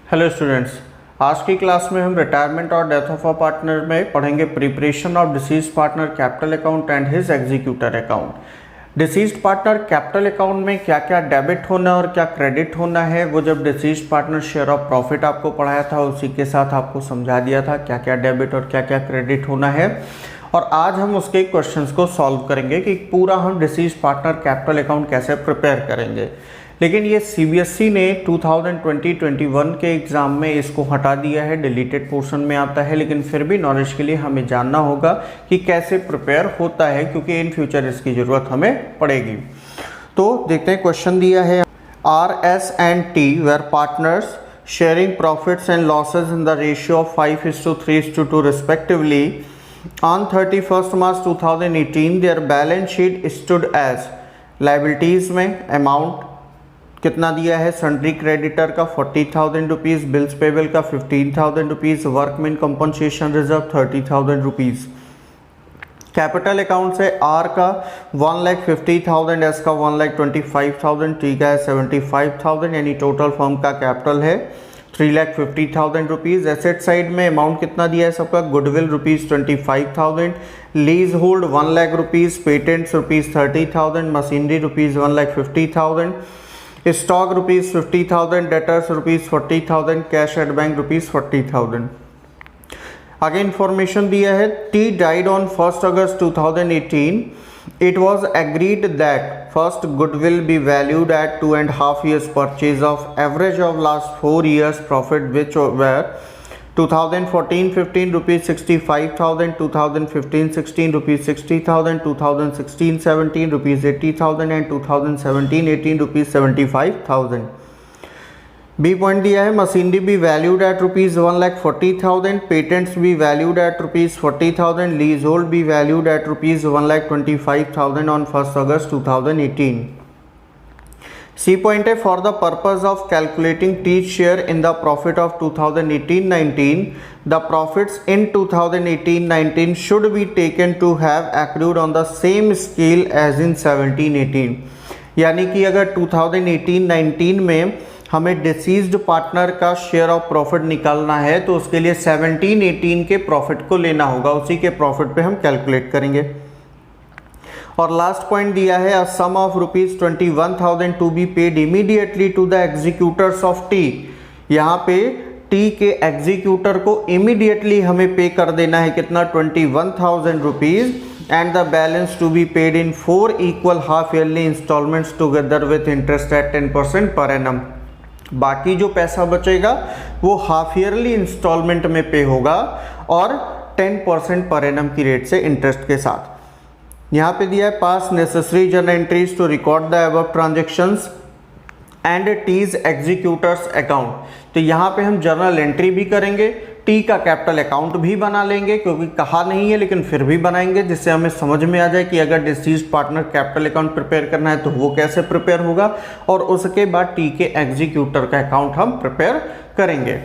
Hello students, आज की class में हम रिटायरमेंट और डेथ ऑफ अ पार्टनर में पढ़ेंगे preparation of deceased partner capital account and his executor account. Deceased partner capital account में क्या क्या डेबिट होना और क्या क्रेडिट होना है, वो जब deceased partner share of profit आपको पढ़ाया था उसी के साथ आपको समझा दिया था क्या क्या डेबिट और क्या क्या क्रेडिट होना है। और आज हम उसके क्वेश्चंस को सॉल्व करेंगे कि पूरा हम डिसीज्ड पार्टनर कैपिटल अकाउंट कैसे प्रिपेयर करेंगे। लेकिन ये सीबीएसई ने 2020-21 के एग्ज़ाम में इसको हटा दिया है, डिलीटेड पोर्शन में आता है, लेकिन फिर भी नॉलेज के लिए हमें जानना होगा कि कैसे प्रिपेयर होता है, क्योंकि इन फ्यूचर इसकी ज़रूरत हमें पड़ेगी। तो देखते हैं, क्वेश्चन दिया है RS and T were partners sharing profits and losses in the ratio of 5:3:2 respectively. On 31st March 2018 their balance sheet stood as liabilities में अमाउंट कितना दिया है, सन्ड्री क्रेडिटर का 40,000 रुपीज़, बिल्स पेबल का 15,000 rupees, workman compensation reserve 30,000 rupees. Capital account से are का 1,50,000, S का 1,25,000, T का है 75,000, यानी टोटल फर्म का कैपिटल है 3,50,000 रुपीज़। एसेट साइड में अमाउंट कितना दिया है सबका, goodwill rupees 25,000, lease hold 1 lakh rupees, patents rupees 30,000, machinery rupees 1,50,000, stock rupees 50,000, debtors rupees 40,000, cash at bank rupees 40,000। आगे इंफॉर्मेशन दिया है, T died on 1 August 2018. It was agreed that first goodwill be valued at 2.5 years purchase of average of last 4 years profit, which were 2014-15 rupees 65,000, 2015-16 rupees 60,000, 2016-17 rupees 80,000 and 2017-18 rupees 75,000. B point दिया है, machinery भी valued at rupees 1,40,000, patents भी valued at rupees 40,000, leasehold भी valued at rupees 1,25,000 on 1 August 2018. C point है, for the purpose of calculating T's share in the profit of 2018-19 the profits in 2018-19 should be taken to have accrued on the same scale as in 17-18. यानी कि अगर 2018-19 में हमें deceased partner का share of profit निकालना है तो उसके लिए 17-18 के प्रॉफिट को लेना होगा, उसी के प्रॉफिट पे हम कैलकुलेट करेंगे। और लास्ट पॉइंट दिया है, a sum of rupees 21,000 to be paid immediately to the executors of T. यहाँ पे टी के एग्जीक्यूटर को इमीडिएटली हमें पे कर देना है कितना, 21,000 rupees, and the balance to be paid in 4 equal half yearly instalments together with interest at 10% per annum. बाकी जो पैसा बचेगा वो हाफ ईयरली इंस्टॉलमेंट में पे होगा और 10% पर एनम की रेट से इंटरेस्ट के साथ। यहाँ पे दिया है, pass necessary journal entries to record the above transactions and T's executors account. तो यहाँ पे हम जर्नल एंट्री भी करेंगे, टी का कैपिटल अकाउंट भी बना लेंगे, क्योंकि कहा नहीं है लेकिन फिर भी बनाएंगे, जिससे हमें समझ में आ जाए कि अगर deceased partner capital account prepare करना है तो वो कैसे प्रिपेयर होगा, और उसके बाद टी के एग्जीक्यूटर का अकाउंट हम प्रिपेयर करेंगे।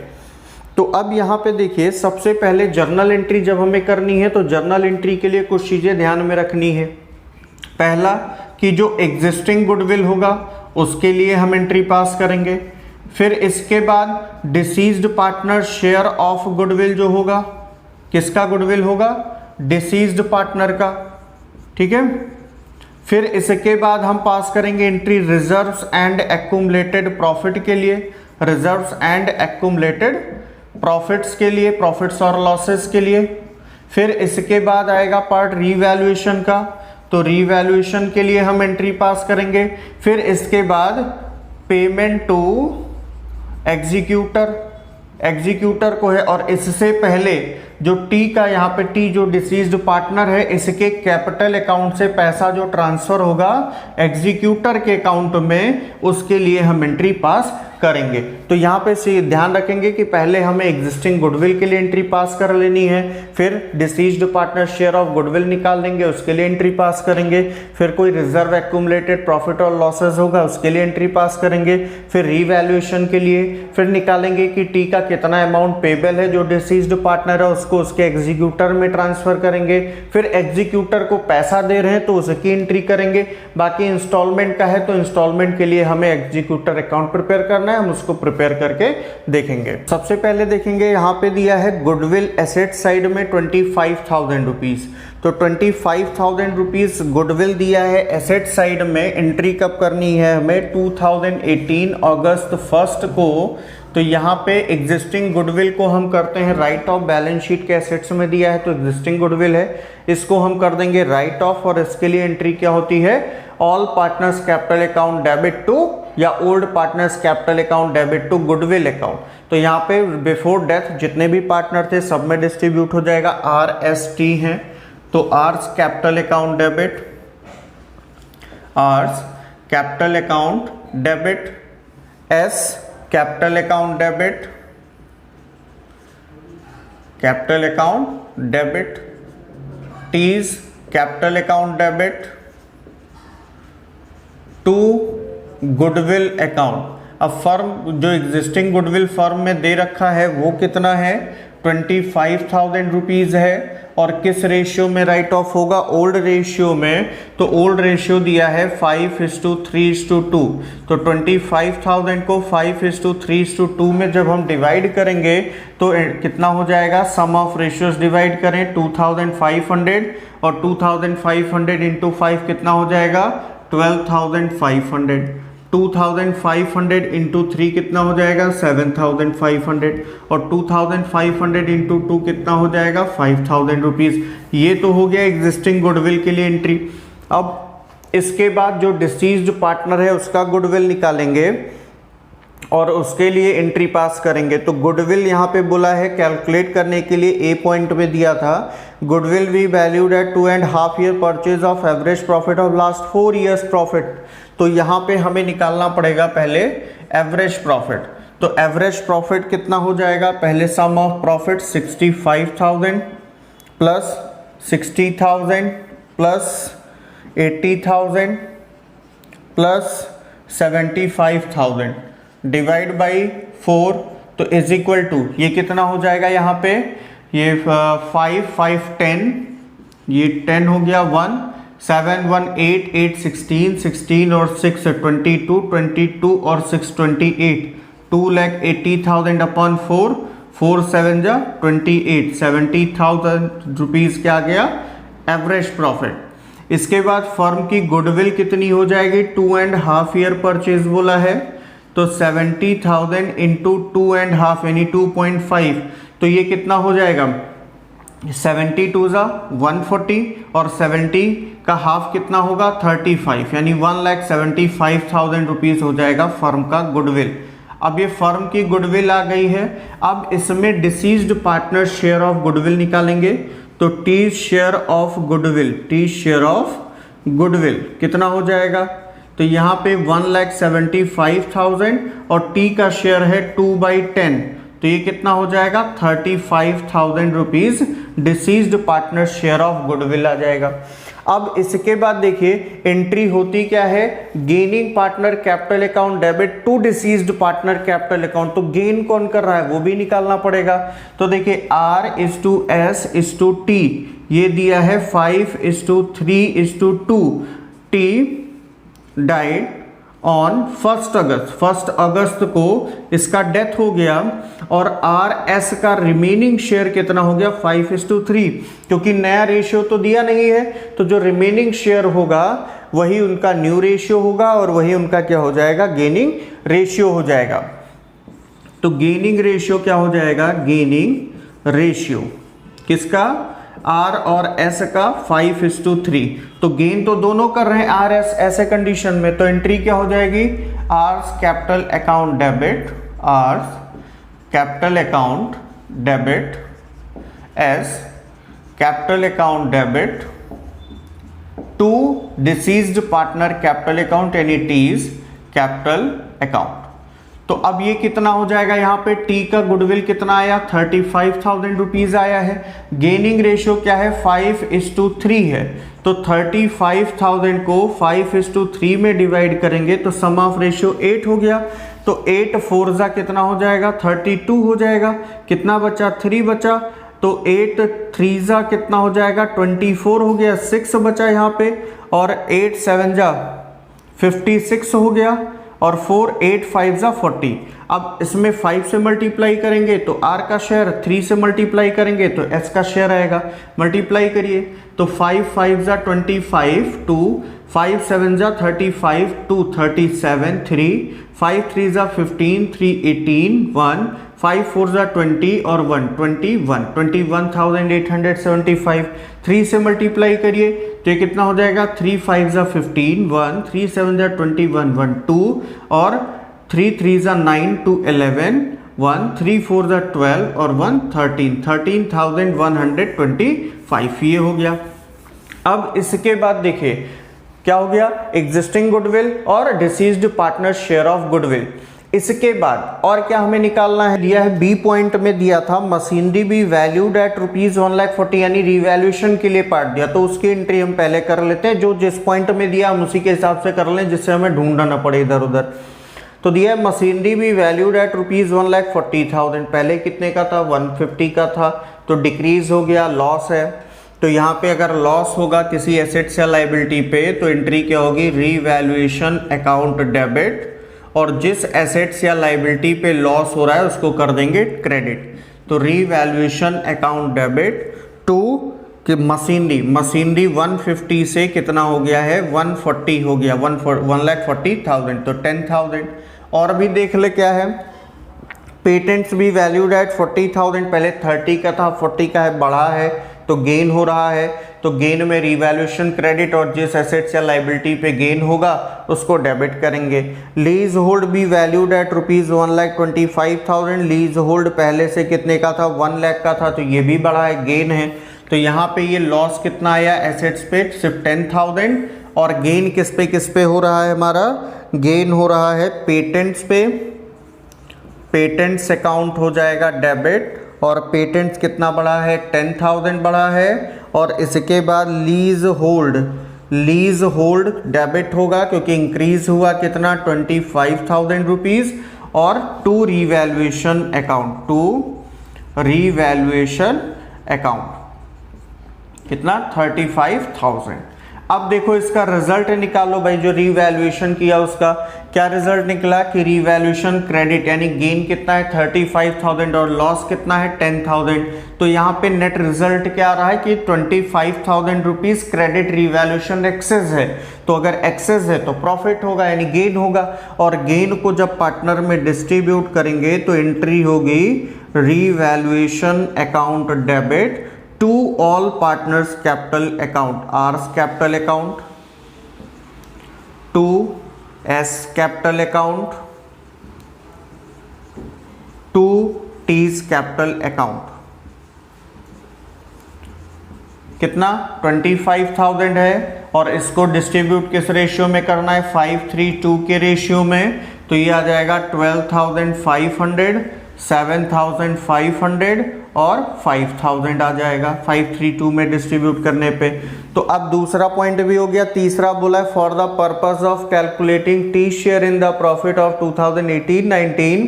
तो अब यहाँ पे देखिए, सबसे पहले जर्नल एंट्री जब हमें करनी है तो जर्नल एंट्री के लिए कुछ चीज़ें ध्यान में रखनी है। पहला कि जो एग्जिस्टिंग गुडविल होगा उसके लिए हम एंट्री पास करेंगे। फिर इसके बाद deceased partner share of goodwill जो होगा, किसका गुडविल होगा, डिसीज्ड पार्टनर का, ठीक है। फिर इसके बाद हम पास करेंगे entry reserves and accumulated profit के लिए, रिजर्व्स एंड एक्यूमुलेटेड प्रॉफिट्स के लिए, प्रॉफिट्स और लॉसेस के लिए। फिर इसके बाद आएगा पार्ट रीवैल्यूएशन का, तो रीवैल्यूएशन के लिए हम एंट्री पास करेंगे। फिर इसके बाद पेमेंट टू एग्जीक्यूटर को है, और इससे पहले जो टी का, यहाँ पे टी जो डिसीज्ड पार्टनर है, इसके कैपिटल अकाउंट से पैसा जो ट्रांसफर होगा एग्जीक्यूटर के अकाउंट में, उसके लिए हम एंट्री पास करेंगे। तो यहाँ पे से ध्यान रखेंगे कि पहले हमें एग्जिस्टिंग गुडविल के लिए एंट्री पास कर लेनी है, फिर deceased partner share of goodwill निकाल देंगे, उसके लिए एंट्री पास करेंगे। फिर कोई रिजर्व एक्यूमुलेटेड प्रॉफिट और लॉसेस होगा उसके लिए एंट्री पास करेंगे। फिर रीवैल्यूएशन के लिए फिर निकालेंगे कि टी का कितना अमाउंट पेबल है, जो डिसीज्ड पार्टनर है उसको उसके एग्जीक्यूटर में ट्रांसफर करेंगे। फिर एग्जीक्यूटर को पैसा दे रहे हैं तो उसकी एंट्री करेंगे। बाकी इंस्टॉलमेंट का है तो इंस्टॉलमेंट के लिए हमें एग्जीक्यूटर अकाउंट प्रिपेयर करना करना है हम उसको प्रिपेयर करके देखेंगे। सबसे पहले देखेंगे यहाँ पे दिया है गुडविल एसेट साइड में 25,000 रुपीज़। तो 25,000 रुपीज़ गुडविल दिया है एसेट साइड में। एंट्री कब करनी है हमें? 2018 अगस्त 1 को। तो यहाँ पे एग्जिस्टिंग गुडविल को हम करते हैं राइट ऑफ। बैलेंस शीट के एसेट्स में दिया है तो एग्जिस्टिंग गुडविल है, इसको हम कर देंगे राइट ऑफ। और इसके लिए एंट्री क्या होती है? All partners capital account debit to या old partners capital account debit to goodwill account. तो यहाँ पे बिफोर डेथ जितने भी पार्टनर थे सब में डिस्ट्रीब्यूट हो जाएगा। RST हैं तो R's capital account debit, R's capital account debit, S capital account debit, capital account debit, T's capital account debit to goodwill account. अब फर्म जो एग्जिस्टिंग गुडविल फर्म में दे रखा है वो कितना है? 25,000 रुपीज़ है। और किस रेशियो में राइट ऑफ होगा? ओल्ड रेशियो में। तो ओल्ड रेशियो दिया है 5:3:2। तो 25,000 को 5:3:2 में जब हम डिवाइड करेंगे तो कितना हो जाएगा? सम ऑफ रेशियोज डिवाइड करें 2500 और 2500 इंटू 5 कितना हो जाएगा? 12,500। 2,500 इंटू 3 कितना हो जाएगा? 7,500 और 2,500 इंटू 2 कितना हो जाएगा? 5,000 रुपीज़। ये तो हो गया एग्जिस्टिंग गुडविल के लिए एंट्री। अब इसके बाद जो डिसीज्ड पार्टनर है उसका गुडविल निकालेंगे और उसके लिए एंट्री पास करेंगे। तो गुडविल यहाँ पे बोला है कैलकुलेट करने के लिए ए पॉइंट में दिया था goodwill we valued at 2.5 year purchase of average profit of last 4 years profit. तो यहाँ पे हमें निकालना पड़ेगा पहले एवरेज प्रॉफिट। तो एवरेज प्रॉफिट कितना हो जाएगा? पहले sum of profit 65,000 plus 60,000 plus 80,000 plus 75,000 divide by 4 तो इज इक्वल टू ये कितना हो जाएगा? यहाँ पे ये 5 5 10, ये 10 हो गया 1 7 1 8 8 16 16 और 6 22 22 और 6 28 2,80,000 अपॉन 4 4 7 जा 28 70,000 रुपीज़ क्या गया? Average profit. इसके बाद फर्म की गुडविल कितनी हो जाएगी? 2.5 ईयर परचेज बोला है तो 70,000 इंटू 2.5 यानी 2.5 तो ये कितना हो जाएगा? 72 जा 140 और 70 का हाफ कितना होगा? 35 यानी 1,75,000 रुपीज़ हो जाएगा फर्म का गुडविल। अब ये फर्म की गुडविल आ गई है। अब इसमें deceased partner share of goodwill निकालेंगे। तो T share of goodwill, T share of goodwill कितना हो जाएगा? तो यहाँ पे 1,75,000 और टी का शेयर है 2/10 तो ये कितना हो जाएगा? 35,000 rupees deceased partner share of goodwill आ जाएगा। अब इसके बाद देखिए एंट्री होती क्या है? Gaining partner capital account debit to deceased partner capital account. तो गेन कौन कर रहा है वो भी निकालना पड़ेगा। तो देखिए R:S:T ये दिया है 5:3:2। टी डाइड ऑन 1 अगस्त को इसका डेथ हो गया और RS का रिमेनिंग शेयर कितना हो गया? 5:3 क्योंकि नया रेशियो तो दिया नहीं है तो जो रिमेनिंग शेयर होगा वही उनका न्यू रेशियो होगा और वही उनका क्या हो जाएगा? गेनिंग रेशियो हो जाएगा। तो गेनिंग रेशियो क्या हो जाएगा? गेनिंग रेशियो किसका? R और S का 5:3। तो गेन तो दोनों कर रहे हैं RS ऐसे कंडीशन में तो एंट्री क्या हो जाएगी? R's capital account debit, R's capital account debit, S capital account debit to deceased partner capital account यानी T's कैपिटल अकाउंट। तो अब ये कितना हो जाएगा? यहाँ पे टी का गुडविल कितना आया? 35,000 रुपीज़ आया है। गेनिंग रेशियो क्या है? 5:3 है। तो 35,000 को 5:3 में डिवाइड करेंगे तो सम ऑफ रेशियो 8 हो गया। तो 8 4 जा कितना हो जाएगा? 32 हो जाएगा। कितना बचा? 3 बचा। तो 8 3 जा कितना हो जाएगा? 24 हो गया। 6 बचा यहाँ पे और 8 7 जा 56 हो गया और 4 8 5 जा 40। अब इसमें 5 से मल्टीप्लाई करेंगे तो r का शेयर, 3 से मल्टीप्लाई करेंगे तो s का शेयर आएगा। मल्टीप्लाई करिए तो 5 5 जा 25, 2 5 7 जा 35, 2 37, 3 5 3 जा 15, 3 18, 1 5 4 जा 20 और 1 21, 21,875। 3 से मल्टीप्लाई करिए तो ये कितना हो जाएगा, 3 5 जा 15, 1 3 7 जा 21, 1 2 और 3 3 जा 9, 2 11, 1 3 4 जा 12 और 1 13, 13,125 ये हो गया। अब इसके बाद देखिए क्या हो गया, एग्जिस्टिंग गुडविल और deceased partner share of goodwill. इसके बाद और क्या हमें निकालना है, दिया है बी पॉइंट में दिया था मशीनरी बी वैल्यूड एट ₹1,40,000 यानी रिवैल्यूएशन के लिए पार्ट दिया, तो उसकी एंट्री हम पहले कर लेते हैं। जो जिस पॉइंट में दिया हम उसी के हिसाब से कर लें, जिससे हमें ढूंढना ना पड़े इधर उधर। तो दिया है मशीनरी बी वैल्यूड एट ₹1,40,000, पहले कितने का था, 150 का था, तो डिक्रीज हो गया, लॉस है। तो यहाँ पे अगर लॉस होगा किसी एसेट्स या लाइबिलिटी पे तो एंट्री क्या होगी, रीवैल्यूएशन अकाउंट डेबिट, और जिस एसेट्स या लाइबिलिटी पे लॉस हो रहा है उसको कर देंगे क्रेडिट। तो रीवैल्यूएशन अकाउंट डेबिट टू कि मशीनरी 150 से कितना हो गया है, 140 हो गया, 1,40,000 तो 10,000। और भी देख ले क्या है, पेटेंट्स भी वैल्यूड एट 40,000, पहले 30 का था 40 का है, बढ़ा है तो गेन हो रहा है, तो गेन में रिवैल्यूएशन क्रेडिट और जिस एसेट्स या लाइबिलिटी पे गेन होगा उसको डेबिट करेंगे। लीज होल्ड भी वैल्यूड एट ₹1,25,000, लीज होल्ड पहले से कितने का था, 1 लाख का था, तो ये भी बढ़ा है, गेन है। तो यहाँ पे ये लॉस कितना आया एसेट्स पे, सिर्फ 10,000, और गेन किस पे हो रहा है, हमारा गेन हो रहा है पेटेंट्स पे। पेटेंट्स अकाउंट हो जाएगा डेबिट, और पेटेंट्स कितना बढ़ा है, 10,000 बढ़ा है। और इसके बाद लीज होल्ड डेबिट होगा क्योंकि इंक्रीज हुआ कितना, 25,000 रुपीज। और टू रिवैल्यूएशन अकाउंट कितना, 35,000। अब देखो इसका रिजल्ट निकालो भाई, जो रिवैल्यूएशन किया उसका क्या रिजल्ट निकला कि रिवैल्यूएशन क्रेडिट यानी गेन कितना है 35,000 और लॉस कितना है 10,000। तो यहाँ पे नेट रिजल्ट क्या आ रहा है कि 25,000 रुपीज क्रेडिट रिवैल्यूएशन एक्सेस है। तो अगर एक्सेस है तो प्रॉफिट होगा यानी गेन होगा, और गेन को जब पार्टनर में डिस्ट्रीब्यूट करेंगे तो एंट्री होगी revaluation account debit to all partners capital account, R's capital account, to S capital account, to T's capital account। कितना, 25,000 है, और इसको डिस्ट्रीब्यूट किस रेशियो में करना है, 5:3:2 के रेशियो में। तो ये आ जाएगा 12,500, 7,500 और 5,000 आ जाएगा 5:3:2 में डिस्ट्रीब्यूट करने पे। तो अब दूसरा पॉइंट भी हो गया। तीसरा बोला है for the purpose of calculating T share in the profit of 2018-19,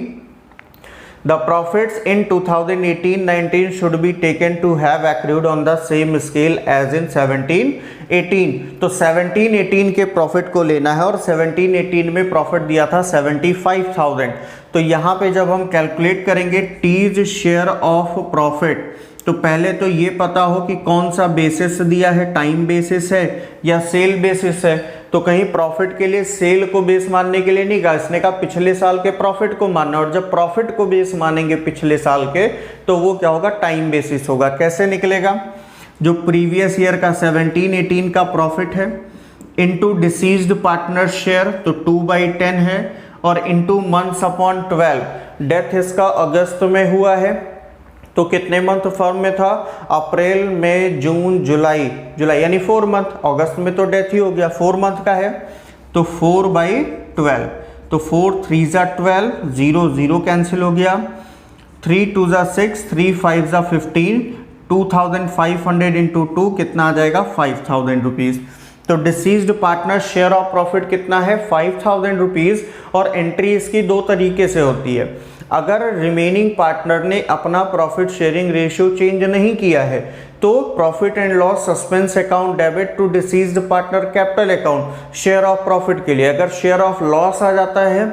the profits in 2018-19 should be taken to have accrued on the same scale as in 17-18। तो 17-18 के प्रॉफिट को लेना है, और 17-18 में प्रॉफिट दिया था 75,000। तो यहाँ पे जब हम कैलकुलेट करेंगे टीज शेयर ऑफ प्रॉफिट, तो पहले तो ये पता हो कि कौन सा बेसिस दिया है, टाइम बेसिस है या सेल बेसिस है। तो कहीं प्रॉफिट के लिए सेल को बेस मानने के लिए नहीं कहा, इसने कहा पिछले साल के प्रॉफिट को मानना, और जब प्रॉफिट को बेस मानेंगे पिछले साल के तो वो क्या होगा, टाइम बेसिस होगा। कैसे निकलेगा, जो प्रीवियस ईयर का 17-18 का प्रॉफिट है इनटू डिसीज्ड पार्टनर शेयर, तो 2/10 है, और इनटू मंथ्स अपॉन 12, डेथ इसका अगस्त में हुआ है, तो कितने मंथ फर्म में था, अप्रैल मई जून जुलाई यानी 4 मंथ, अगस्त में तो डेथ ही हो गया, 4 मंथ का है, तो 4/12, तो 4 3 जा 12, 0 0 कैंसिल हो गया, 3 2 जा 6, 3 5 जा 15, 2,500 इंटू 2 कितना आ जाएगा, 5,000 रुपीज। तो deceased partner share of profit कितना है 5000 रुपीज, और एंट्री इसकी दो तरीके से होती है। अगर रिमेनिंग पार्टनर ने अपना प्रॉफिट शेयरिंग रेशियो चेंज नहीं किया है तो profit and loss suspense account debit to deceased partner capital account share of profit के लिए। अगर शेयर ऑफ लॉस आ जाता है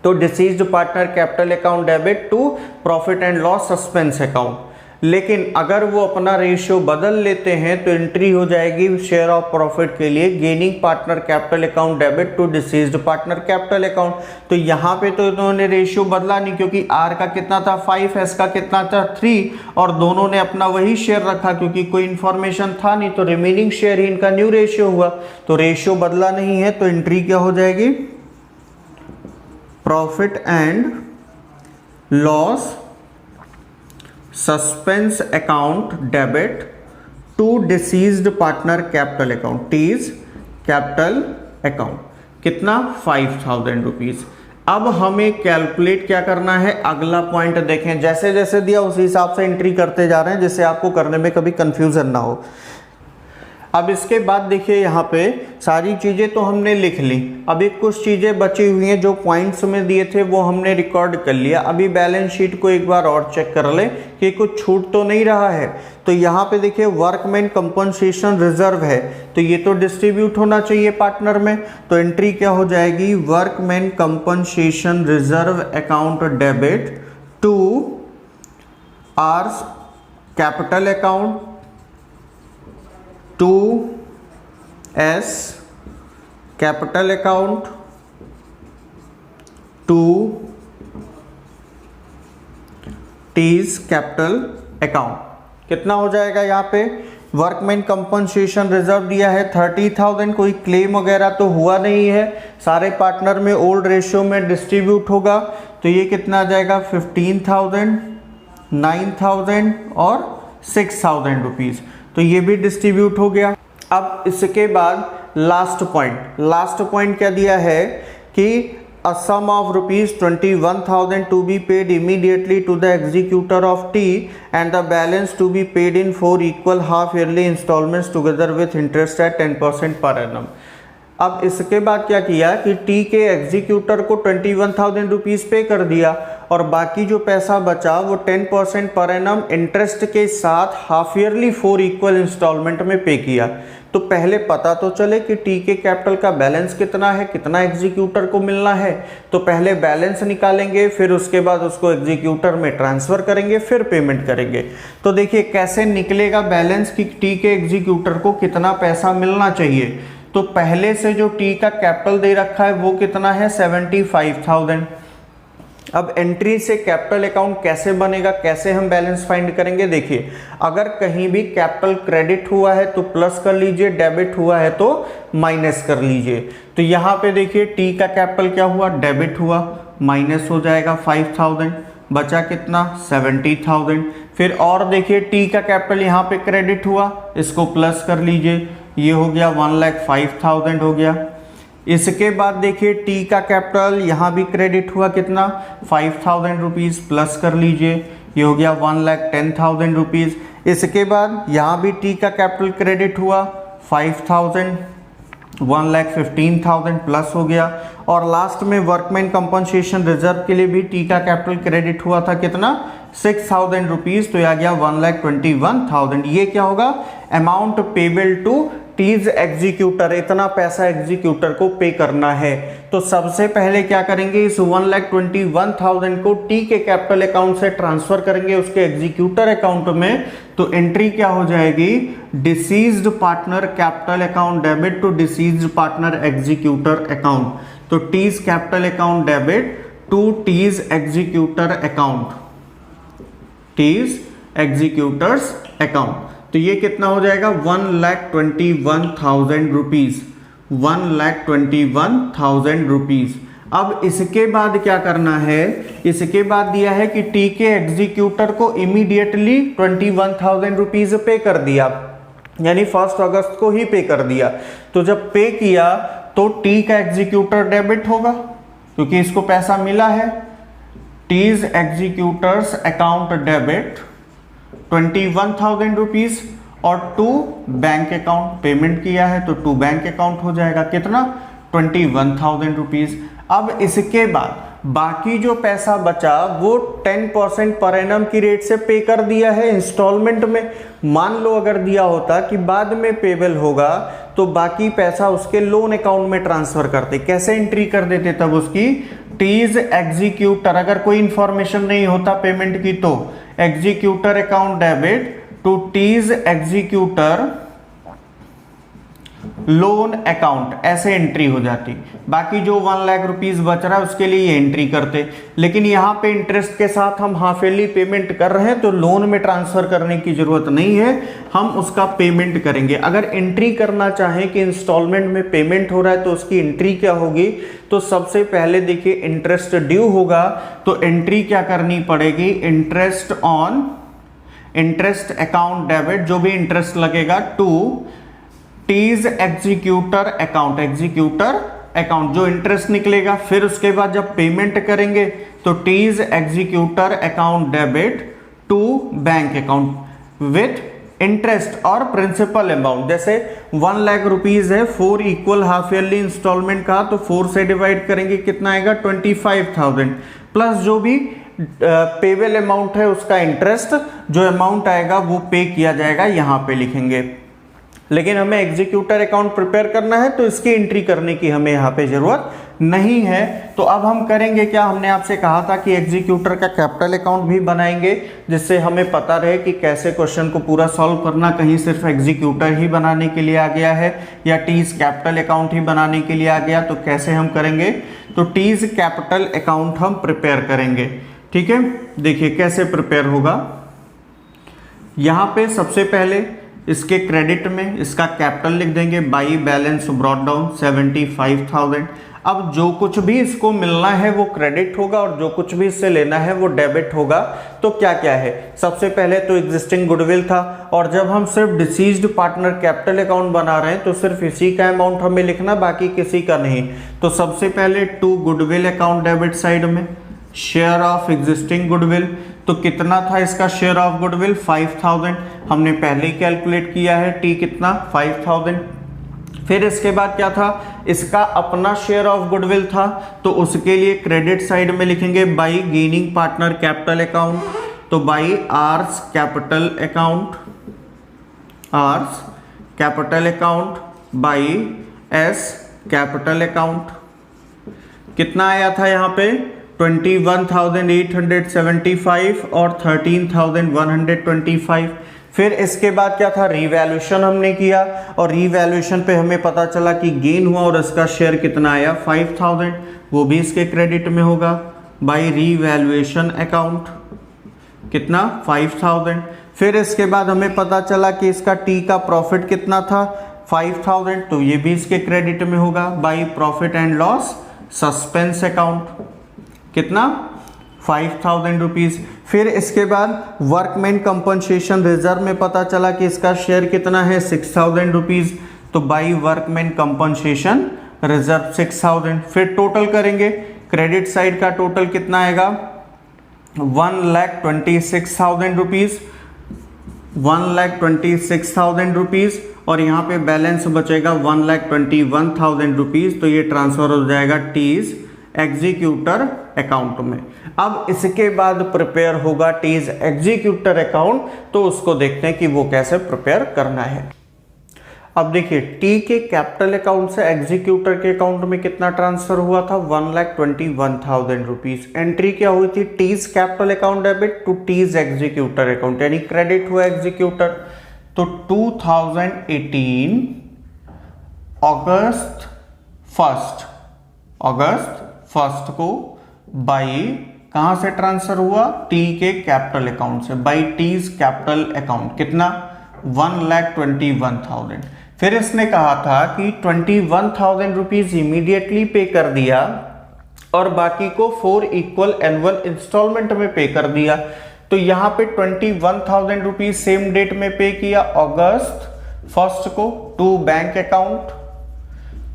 तो deceased partner capital account debit to profit and loss suspense account. लेकिन अगर वो अपना रेशियो बदल लेते हैं तो एंट्री हो जाएगी शेयर ऑफ प्रॉफिट के लिए gaining partner capital account debit to deceased partner capital account. तो यहाँ पे तो इन्होंने रेशियो बदला नहीं, क्योंकि आर का कितना था 5, एस का कितना था 3, और दोनों ने अपना वही शेयर रखा क्योंकि कोई इंफॉर्मेशन था नहीं, तो रिमेनिंग शेयर ही इनका न्यू रेशियो हुआ। तो रेशियो बदला नहीं है, तो एंट्री क्या हो जाएगी profit and loss suspense account debit to deceased partner capital account, T's capital account. कितना 5000 रुपीज। अब हमें कैलकुलेट क्या करना है, अगला पॉइंट देखें, जैसे जैसे दिया उसी हिसाब से एंट्री करते जा रहे हैं जिससे आपको करने में कभी कंफ्यूजन ना हो। अब इसके बाद देखिए यहाँ पे सारी चीज़ें तो हमने लिख ली, अभी कुछ चीज़ें बची हुई हैं जो पॉइंट्स में दिए थे वो हमने रिकॉर्ड कर लिया। अभी बैलेंस शीट को एक बार और चेक कर ले कि कुछ छूट तो नहीं रहा है। तो यहाँ पे देखिए वर्कमैन कंपनसेशन रिजर्व है, तो ये तो डिस्ट्रीब्यूट होना चाहिए पार्टनर में, तो एंट्री क्या हो जाएगी workman compensation reserve account debit to R's capital account to S capital account to T's capital account. कितना हो जाएगा यहाँ पे वर्कमैन कंपनसेशन रिजर्व दिया है 30,000, कोई क्लेम वगैरह तो हुआ नहीं है, सारे पार्टनर में ओल्ड रेशियो में डिस्ट्रीब्यूट होगा, तो ये कितना आ जाएगा 15,000, 9,000 और 6,000 रुपीज, तो ये भी डिस्ट्रीब्यूट हो गया। अब इसके बाद लास्ट पॉइंट क्या दिया है कि a sum of rupees 21,000 to be paid immediately to the executor of T and the balance to be paid in 4 equal half yearly installments together with interest at 10% per annum। अब इसके बाद क्या किया कि टी के executor को 21,000 rupees पे कर दिया और बाकी जो पैसा बचा वो 10% पर एनम इंटरेस्ट के साथ हाफ ईयरली 4 इक्वल इंस्टॉलमेंट में पे किया। तो पहले पता तो चले कि टी के कैपिटल का बैलेंस कितना है, कितना एग्जीक्यूटर को मिलना है। तो पहले बैलेंस निकालेंगे, फिर उसके बाद उसको एग्जीक्यूटर में ट्रांसफ़र करेंगे, फिर पेमेंट करेंगे। तो देखिए कैसे निकलेगा बैलेंस कि टी के एग्जीक्यूटर को कितना पैसा मिलना चाहिए। तो पहले से जो टी का कैपिटल दे रखा है वो कितना है 75,000। अब एंट्री से कैपिटल अकाउंट कैसे बनेगा, कैसे हम बैलेंस फाइंड करेंगे, देखिए अगर कहीं भी कैपिटल क्रेडिट हुआ है तो प्लस कर लीजिए, डेबिट हुआ है तो माइनस कर लीजिए। तो यहाँ पे देखिए टी का कैपिटल क्या हुआ, डेबिट हुआ, माइनस हो जाएगा 5,000, बचा कितना 70,000। फिर और देखिए टी का कैपिटल यहाँ पे क्रेडिट हुआ, इसको प्लस कर लीजिए, ये हो गया 1,05,000 हो गया। इसके बाद देखिए टी का कैपिटल यहाँ भी क्रेडिट हुआ, कितना 5,000 रुपीज़, प्लस कर लीजिए, ये हो गया 1,10,000 रुपीज़। इसके बाद यहाँ भी टी का कैपिटल क्रेडिट हुआ 5,000, 1,15,000 प्लस हो गया। और लास्ट में वर्कमैन कंपनसेशन रिजर्व के लिए भी टी का कैपिटल क्रेडिट हुआ था, कितना 6,000 रुपीज़, तो यह आ गया 1,21,000। ये क्या होगा amount payable to T's executor, इतना पैसा एग्जीक्यूटर को पे करना है। तो सबसे पहले क्या करेंगे, इस 1,21,000 को टी के कैपिटल अकाउंट से ट्रांसफर करेंगे उसके एग्जीक्यूटर अकाउंट में। तो एंट्री क्या हो जाएगी deceased partner capital account debit to deceased partner executor account. तो T's capital account debit to T's executor account, T's executors account. तो ये कितना हो जाएगा 1,21,000 रुपीज़, 1,21,000 रुपीज़। अब इसके बाद क्या करना है, इसके बाद दिया है कि टी के एग्जीक्यूटर को इमीडिएटली 21,000 रुपीज़ पे कर दिया, यानी 1 अगस्त को ही पे कर दिया। तो जब पे किया तो टी का एग्जीक्यूटर डेबिट होगा क्योंकि इसको पैसा मिला है। T's executors account debit 21,000 rupees, और टू बैंक अकाउंट, पेमेंट किया है तो टू बैंक अकाउंट हो जाएगा कितना 21,000 रुपीज। अब इसके बाद बाकी जो पैसा बचा वो 10% पर एनम की रेट से पे कर दिया है इंस्टॉलमेंट में। मान लो अगर दिया होता कि बाद में पेबल होगा तो बाकी पैसा उसके लोन अकाउंट में ट्रांसफर करते, कैसे एंट्री कर देते तब उसकी, टीज एग्जीक्यूटर, अगर कोई इंफॉर्मेशन नहीं होता पेमेंट की तो executor account debit to T's executor loan account, ऐसे एंट्री हो जाती। बाकी जो 1 लाख रुपीस बच रहा है उसके लिए ये एंट्री करते, लेकिन यहाँ पे इंटरेस्ट के साथ हम हाफ ईयरली पेमेंट कर रहे हैं तो लोन में ट्रांसफर करने की जरूरत नहीं है, हम उसका पेमेंट करेंगे। अगर एंट्री करना चाहें कि इंस्टॉलमेंट में पेमेंट हो रहा है तो उसकी एंट्री क्या होगी, तो सबसे पहले देखिए इंटरेस्ट ड्यू होगा तो एंट्री क्या करनी पड़ेगी, interest on interest account debit, जो भी इंटरेस्ट लगेगा to T's executor account, executor account जो इंटरेस्ट निकलेगा। फिर उसके बाद जब पेमेंट करेंगे तो T's executor account debit to bank account with interest और प्रिंसिपल अमाउंट। जैसे 1 लाख रुपीज है, 4 इक्वल हाफ ईयरली इंस्टॉलमेंट का, तो 4 से डिवाइड करेंगे कितना आएगा 25,000 प्लस जो भी पेबल अमाउंट है उसका इंटरेस्ट, जो अमाउंट आएगा वो पे किया जाएगा, यहां पे लिखेंगे। लेकिन हमें एग्जीक्यूटर अकाउंट प्रिपेयर करना है तो इसकी एंट्री करने की हमें यहाँ पे जरूरत नहीं है। तो अब हम करेंगे क्या, हमने आपसे कहा था कि एग्जीक्यूटर का कैपिटल अकाउंट भी बनाएंगे जिससे हमें पता रहे कि कैसे क्वेश्चन को पूरा सॉल्व करना, कहीं सिर्फ एग्जीक्यूटर ही बनाने के लिए आ गया है या टीज कैपिटल अकाउंट ही बनाने के लिए आ गया, तो कैसे हम करेंगे, तो टीज कैपिटल अकाउंट हम प्रिपेयर करेंगे। ठीक है, देखिए कैसे प्रिपेयर होगा। यहाँ पे सबसे पहले इसके क्रेडिट में इसका कैपिटल लिख देंगे, बाई बैलेंस ब्रॉट डाउन 75,000। अब जो कुछ भी इसको मिलना है वो क्रेडिट होगा और जो कुछ भी इससे लेना है वो डेबिट होगा। तो क्या क्या है, सबसे पहले तो एग्जिस्टिंग गुडविल था, और जब हम सिर्फ डिसीज्ड पार्टनर कैपिटल अकाउंट बना रहे हैं तो सिर्फ इसी का अमाउंट हमें लिखना, बाकी किसी का नहीं। तो सबसे पहले to goodwill account debit side में शेयर ऑफ एग्जिस्टिंग गुडविल, तो कितना था इसका शेयर ऑफ गुडविल 5,000, हमने पहले ही कैलकुलेट किया है, टी कितना 5,000। फिर इसके बाद क्या था, इसका अपना शेयर ऑफ गुडविल था तो उसके लिए क्रेडिट साइड में लिखेंगे by gaining partner capital account, तो by R's capital account, R's capital account by S capital account. कितना आया था यहाँ पे 21,875 और 13,125। फिर इसके बाद क्या था, रीवैल्यूएशन हमने किया और रीवैल्यूएशन पे हमें पता चला कि गेन हुआ और इसका शेयर कितना आया 5,000, वो भी इसके क्रेडिट में होगा बाय रीवैल्यूएशन अकाउंट, कितना 5,000। फिर इसके बाद हमें पता चला कि इसका टी का प्रॉफिट कितना था 5,000, तो ये भी इसके क्रेडिट में होगा by profit and loss suspense account, कितना 5,000 रुपीज। फिर इसके बाद वर्कमैन कंपनसेशन रिजर्व में पता चला कि इसका शेयर कितना है 6,000 रुपीज, तो बाई वर्कमैन कंपनसेशन रिजर्व 6,000। फिर टोटल करेंगे, क्रेडिट साइड का टोटल कितना आएगा 1,26,000 रुपीज, 1,26,000 रुपीज, और यहाँ पे बैलेंस बचेगा 1,21,000 रुपीज, तो ये ट्रांसफर हो जाएगा टीज एग्जीक्यूटर अकाउंट में। अब इसके बाद प्रिपेयर होगा टीज एग्जीक्यूटर अकाउंट, तो उसको देखते हैं कि वो कैसे प्रिपेयर करना है। अब देखिए टी के कैपिटल अकाउंट से एग्जीक्यूटर के अकाउंट में कितना ट्रांसफर हुआ था 1,21,000 रुपीज। एंट्री क्या हुई थी, T's capital account debit to T's executor account, यानी क्रेडिट हुआ एग्जीक्यूटर। तो 2018 अगस्त फर्स्ट को बाई कहां से ट्रांसफर हुआ, टी के कैपिटल अकाउंट से, बाई टीज कैपिटल अकाउंट, कितना 1,21,000। फिर इसने कहा था कि 21,000 रुपीज इमीडिएटली पे कर दिया और बाकी को 4 इक्वल एनुअल इंस्टॉलमेंट में पे कर दिया। तो यहां पे 21,000 रुपीज सेम डेट में पे किया अगस्त 1 को टू बैंक अकाउंट,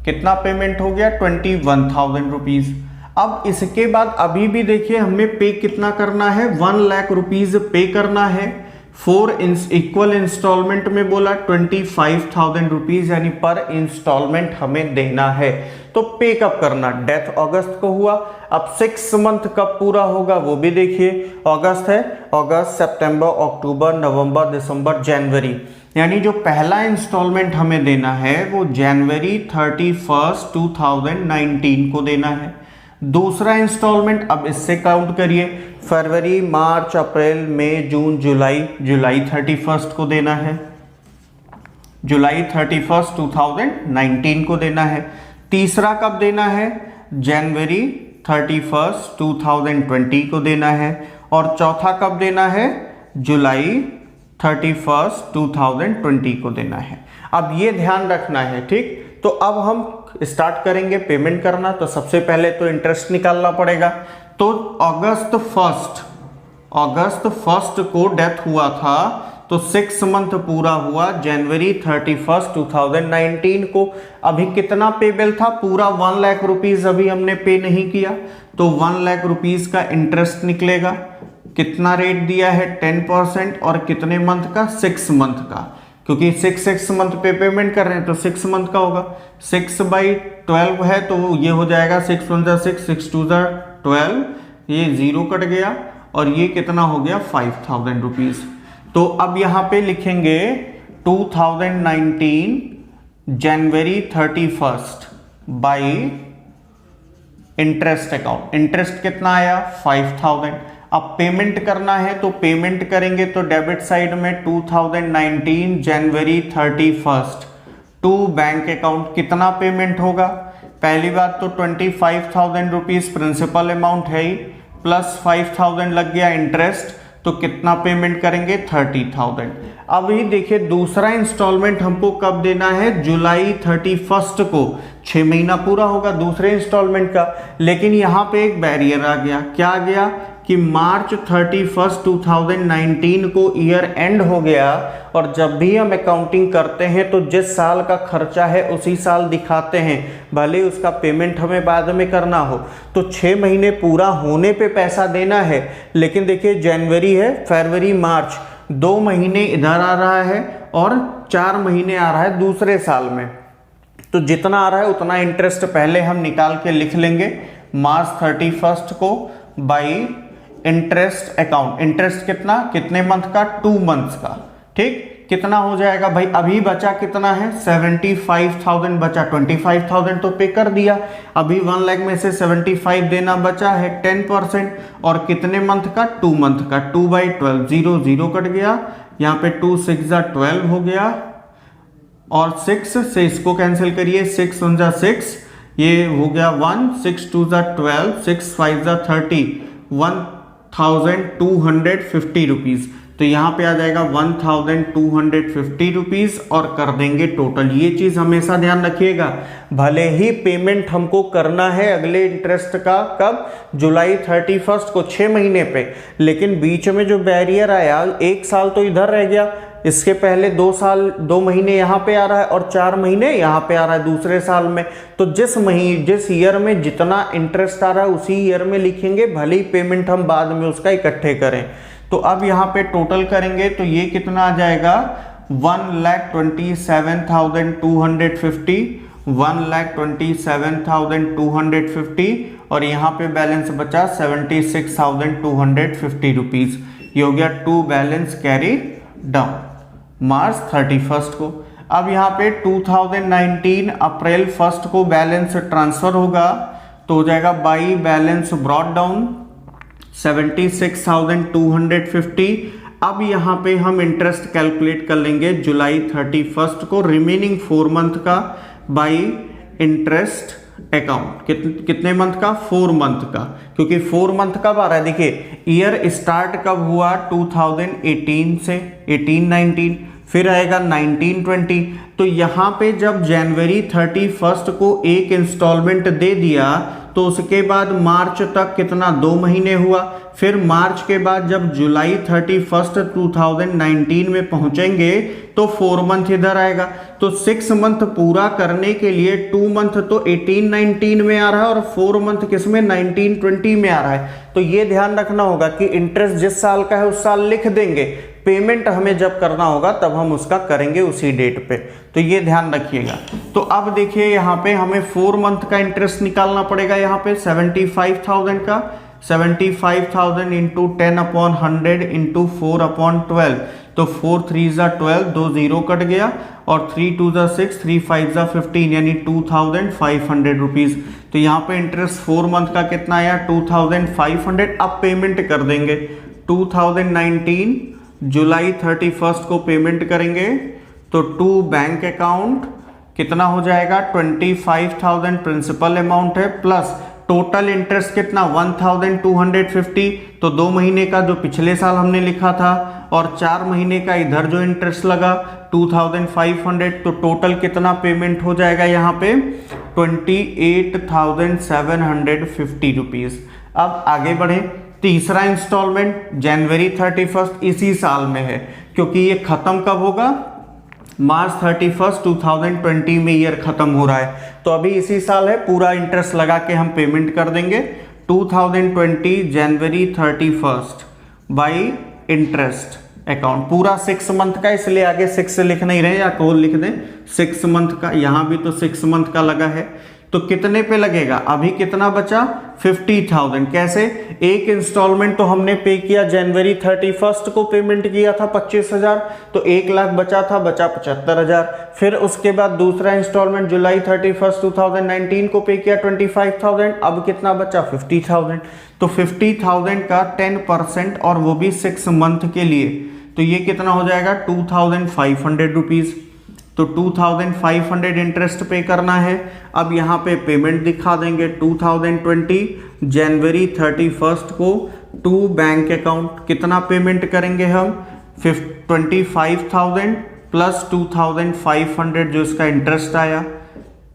कितना पेमेंट हो गया 21,000 रुपीज। अब इसके बाद अभी भी देखिए हमें पे कितना करना है 1 लाख रुपीज पे करना है। 4 इक्वल इंस्टॉलमेंट में बोला 25,000 रुपीज यानी पर इंस्टॉलमेंट हमें देना है। तो पे कब करना, डेथ अगस्त को हुआ, अब 6 मंथ कब पूरा होगा वो भी देखिए। अगस्त है, अगस्त, सितंबर, अक्टूबर, नवंबर, दिसंबर, जनवरी, यानी जो पहला इंस्टॉलमेंट हमें देना है वो जनवरी 31, 2019 को देना है। दूसरा इंस्टॉलमेंट अब इससे काउंट करिए, फरवरी, मार्च, अप्रैल, मई, जून, जुलाई, जुलाई 31 को देना है, जुलाई 31, 2019 को देना है। तीसरा कब देना है, जनवरी 31, 2020 को देना है। और चौथा कब देना है, जुलाई 31, 2020 को देना है। अब ये ध्यान रखना है, ठीक। तो अब हम स्टार्ट करेंगे पेमेंट करना। तो सबसे पहले तो इंटरेस्ट निकालना पड़ेगा। तो अगस्त फर्स्ट को डेथ हुआ था, तो 6 मंथ पूरा हुआ जनवरी 31, 2019 को। अभी कितना पेबल था, पूरा 1 लाख रुपीज अभी हमने पे नहीं किया, तो 1 लाख रुपीज का इंटरेस्ट निकलेगा। कितना रेट दिया है, 10%, और कितने मंथ का, 6 मंथ का, क्योंकि 6 मंथ पे पेमेंट कर रहे हैं तो 6 मंथ का होगा। 6/12 है तो ये हो जाएगा 6 1 6, 6 2 12, ये 0 कट गया, और ये कितना हो गया 5,000 रुपीज। तो अब यहाँ पे लिखेंगे 2019 जनवरी 31 बाई इंटरेस्ट अकाउंट। इंटरेस्ट कितना आया, 5,000। अब पेमेंट करना है तो पेमेंट करेंगे तो डेबिट साइड में 2019 जनवरी 31 टू बैंक अकाउंट कितना पेमेंट होगा। पहली बात तो 25,000 रुपीज प्रिंसिपल अमाउंट है ही, प्लस 5,000 लग गया इंटरेस्ट, तो कितना पेमेंट करेंगे 30,000। अभी देखिए दूसरा इंस्टॉलमेंट हमको कब देना है, जुलाई 31 को, 6 महीना पूरा होगा दूसरे इंस्टॉलमेंट का। लेकिन यहाँ पे एक बैरियर आ गया, क्या आ गया कि मार्च 31, 2019 को ईयर एंड हो गया, और जब भी हम अकाउंटिंग करते हैं तो जिस साल का खर्चा है उसी साल दिखाते हैं, भले उसका पेमेंट हमें बाद में करना हो। तो 6 महीने पूरा होने पे पैसा देना है। लेकिन देखिए जनवरी है, फरवरी, मार्च, 2 महीने इधर आ रहा है और 4 महीने आ रहा है दूसरे साल में। तो जितना आ रहा है उतना इंटरेस्ट पहले हम निकाल के लिख लेंगे मार्च 31 को बाई इंटरेस्ट अकाउंट। इंटरेस्ट कितना, कितने मंथ का, 2 मंथ्स का, ठीक। कितना हो जाएगा भाई, अभी बचा कितना है 75,000 बचा, 25,000 तो पे कर दिया, अभी 1 लाख में से 75 देना बचा है 10%, और कितने मंथ का, 2 मंथ का, 2/12, 0 0 कट गया, यहाँ पे 2 6 12 हो गया, और 6 से इसको कैंसिल करिए, 6 1 6, ये हो गया 1, 6 2 12, 6 5 30, 1,250 रुपीज। तो यहाँ पे आ जाएगा 1,250 रुपीज, और कर देंगे टोटल। ये चीज हमेशा ध्यान रखिएगा, भले ही पेमेंट हमको करना है अगले इंटरेस्ट का कब, जुलाई 31 को, 6 महीने पे, लेकिन बीच में जो बैरियर आया, 1 साल तो इधर रह गया, इसके पहले 2 महीने यहाँ पे आ रहा है और 4 महीने यहाँ पे आ रहा है दूसरे साल में। तो जिस ईयर में जितना इंटरेस्ट आ रहा है उसी ईयर में लिखेंगे, भले ही पेमेंट हम बाद में उसका इकट्ठे करें। तो अब यहाँ पे टोटल करेंगे तो ये कितना आ जाएगा, 1,27,250, 1,27,250, और यहाँ पे बैलेंस बचा 76,250 रुपीज। ये हो गया टू बैलेंस कैरी डाउन मार्च 31 को। अब यहाँ पे 2019 अप्रैल 1 को बैलेंस ट्रांसफर होगा, तो हो जाएगा बाई बैलेंस ब्रॉट डाउन 76,250। अब यहाँ पे हम इंटरेस्ट कैलकुलेट कर लेंगे जुलाई 31 को, रिमेनिंग 4 मंथ का बाई इंटरेस्ट अकाउंट। कितने मंथ का, 4 मंथ का, क्योंकि 4 मंथ कब आ रहा है, देखिए ईयर स्टार्ट कब हुआ 2018 से, 18-19, फिर आएगा 19-20। तो यहाँ पे जब जनवरी 31 को एक इंस्टॉलमेंट दे दिया तो उसके बाद मार्च तक कितना, 2 महीने हुआ। फिर मार्च के बाद जब जुलाई 31 2019 में पहुंचेंगे तो 4 मंथ इधर आएगा। तो 6 मंथ पूरा करने के लिए 2 मंथ तो 18-19 में आ रहा है और 4 मंथ किसमें, 19-20 में आ रहा है। तो ये ध्यान रखना होगा कि इंटरेस्ट जिस साल का है उस साल लिख देंगे, पेमेंट हमें जब करना होगा तब हम उसका करेंगे उसी डेट पे, तो ये ध्यान रखिएगा। तो अब देखिए यहाँ पे हमें 4 मंथ का इंटरेस्ट निकालना पड़ेगा। यहाँ पे 75,000 का 75,000 इंटू 10/100 इंटू 4/12, तो 4 3 ज़ा 12, 2 0 कट गया और 3 2 ज़ा 6, 3 5 ज़ा 15 यानी 2,500 रुपीज़। तो यहाँ पे इंटरेस्ट 4 मंथ का कितना आया 2,500। अब पेमेंट कर देंगे 2019 जुलाई 31 को पेमेंट करेंगे। तो टू बैंक अकाउंट कितना हो जाएगा 25,000 प्रिंसिपल अमाउंट है प्लस टोटल इंटरेस्ट कितना 1,250, तो 2 महीने का जो पिछले साल हमने लिखा था और 4 महीने का इधर जो इंटरेस्ट लगा 2,500, तो टोटल कितना पेमेंट हो जाएगा यहाँ पे 28,750 रुपीज़। अब आगे बढ़े, तीसरा इंस्टॉलमेंट जनवरी 31 इसी साल में है, क्योंकि ये खत्म कब होगा मार्च 31 2020 में ईयर खत्म हो रहा है, तो अभी इसी साल है, पूरा इंटरेस्ट लगा के हम पेमेंट कर देंगे 2020 जनवरी 31 बाई इंटरेस्ट अकाउंट, पूरा 6 मंथ का, इसलिए आगे 6 लिख नहीं रहे या कोल लिख दें 6 मंथ का, यहाँ भी तो 6 मंथ का लगा है। तो कितने पे लगेगा, अभी कितना बचा 50,000। कैसे, एक इंस्टॉलमेंट तो हमने पे किया जनवरी 31 को पेमेंट किया था 25,000, तो 1 लाख बचा था, बचा 75,000। फिर उसके बाद दूसरा इंस्टॉलमेंट जुलाई 31 2019 को पे किया 25,000, अब कितना बचा 50,000। तो 50,000 का 10% और वो भी 6 मंथ के लिए, तो ये कितना हो जाएगा 2,500 रुपीज़। तो 2,500 इंटरेस्ट पे करना है। अब यहाँ पे पेमेंट दिखा देंगे 2020 जनवरी 31 को टू बैंक अकाउंट, कितना पेमेंट करेंगे हम 25,000 प्लस 2,500 जो इसका इंटरेस्ट आया,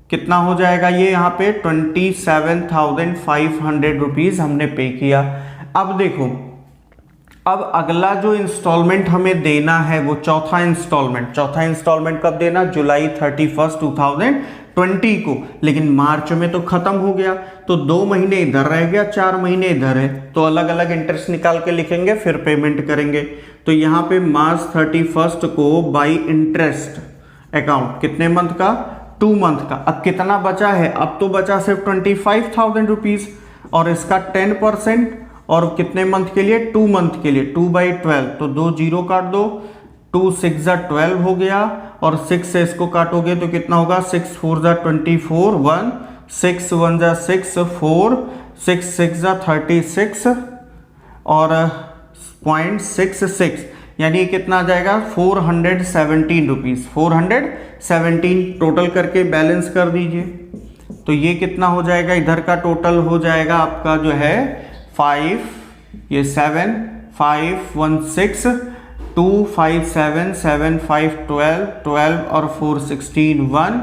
कितना हो जाएगा ये यहाँ पे 27,500 रुपीज़ हमने पे किया। अब देखो, अब अगला जो इंस्टॉलमेंट हमें देना है वो चौथा इंस्टॉलमेंट कब देना, जुलाई 31 2020 को, लेकिन मार्च में तो खत्म हो गया, तो 2 महीने इधर रह गया, 4 महीने इधर है, तो अलग अलग इंटरेस्ट निकाल के लिखेंगे फिर पेमेंट करेंगे। तो यहाँ पे मार्च 31 को बाई इंटरेस्ट अकाउंट कितने मंथ का 2 मंथ का। अब कितना बचा है, अब तो बचा सिर्फ 25,000 रुपीज़ और इसका 10%, और कितने मंथ के लिए 2 मंथ के लिए 2/12, तो 2 0 काट दो, 2 6 ज़ा 12 हो गया और 6 से इसको काटोगे तो कितना होगा 6 4 ज़ा 24, 1 6 1 ज़ा 6 4 6 6 ज़ा 36 और 0.66, यानी कितना आ जाएगा 417 रुपीज़। 417 टोटल करके बैलेंस कर दीजिए, तो ये कितना हो जाएगा, इधर का टोटल हो जाएगा आपका जो है 5 ये 7 5 1 6 2 5 7 7 5 12 12 और 4 16 1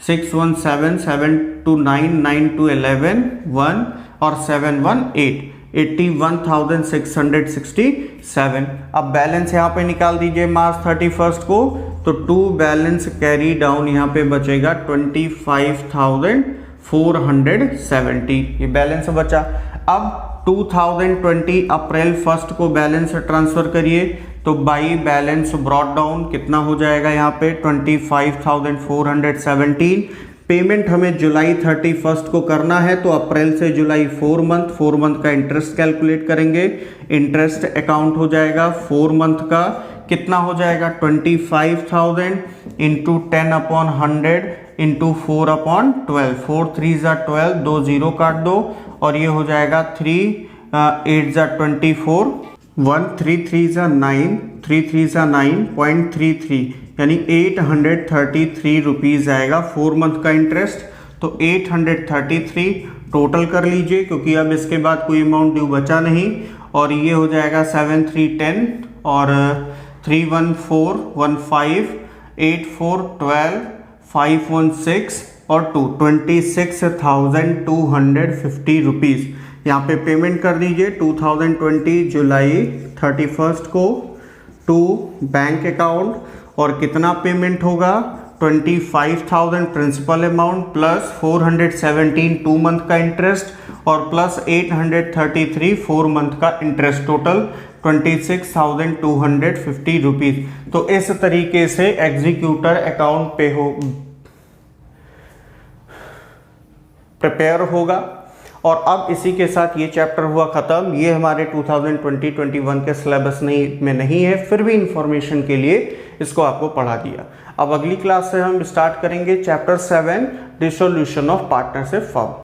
6 1 7 7 2 9 9 2 11 1 और 7 1 8 81,667। अब बैलेंस यहाँ पे निकाल दीजिए मार्च 31 को, तो 2 बैलेंस कैरी डाउन यहाँ पे बचेगा 25,470, ये बैलेंस बचा। अब 2020 अप्रैल 1 को बैलेंस ट्रांसफर करिए, तो बाई बैलेंस ब्रॉट डाउन कितना हो जाएगा यहाँ पे 25,417। पेमेंट हमें जुलाई 31 को करना है, तो अप्रैल से जुलाई 4 मंथ का इंटरेस्ट कैलकुलेट करेंगे। इंटरेस्ट अकाउंट हो जाएगा 4 मंथ का, कितना हो जाएगा 25,000 इंटू 10/100 इंटू 4/12, 4 3 ज़ा 12, 2 0 काट दो और ये हो जाएगा 3 8 ज़ा 24, 1 3 3 ज़ा 9, 3 3 ज़ा 9.33, यानी 833 रुपीज़ आएगा 4 मंथ का इंटरेस्ट। तो 833 टोटल कर लीजिए, क्योंकि अब इसके बाद कोई अमाउंट ड्यू बचा नहीं, और ये हो जाएगा 7 3 10 और 3 1 4 1 5 8 4 12 5 1 6 और 2 26,250 रुपीज़ यहाँ पे पेमेंट कर दीजिए 2020 जुलाई 31 को टू बैंक अकाउंट। और कितना पेमेंट होगा 25,000 प्रिंसिपल अमाउंट प्लस 417 2 मंथ का इंटरेस्ट और प्लस 833 4 मंथ का इंटरेस्ट, टोटल 26,250 रुपीज। तो इस तरीके से एग्जीक्यूटर अकाउंट पे हो प्रिपेयर होगा। और अब इसी के साथ ये चैप्टर हुआ ख़त्म। ये हमारे 2020-21 के सिलेबस में नहीं है, फिर भी इंफॉर्मेशन के लिए इसको आपको पढ़ा दिया। अब अगली क्लास से हम स्टार्ट करेंगे chapter 7 dissolution of partnership form.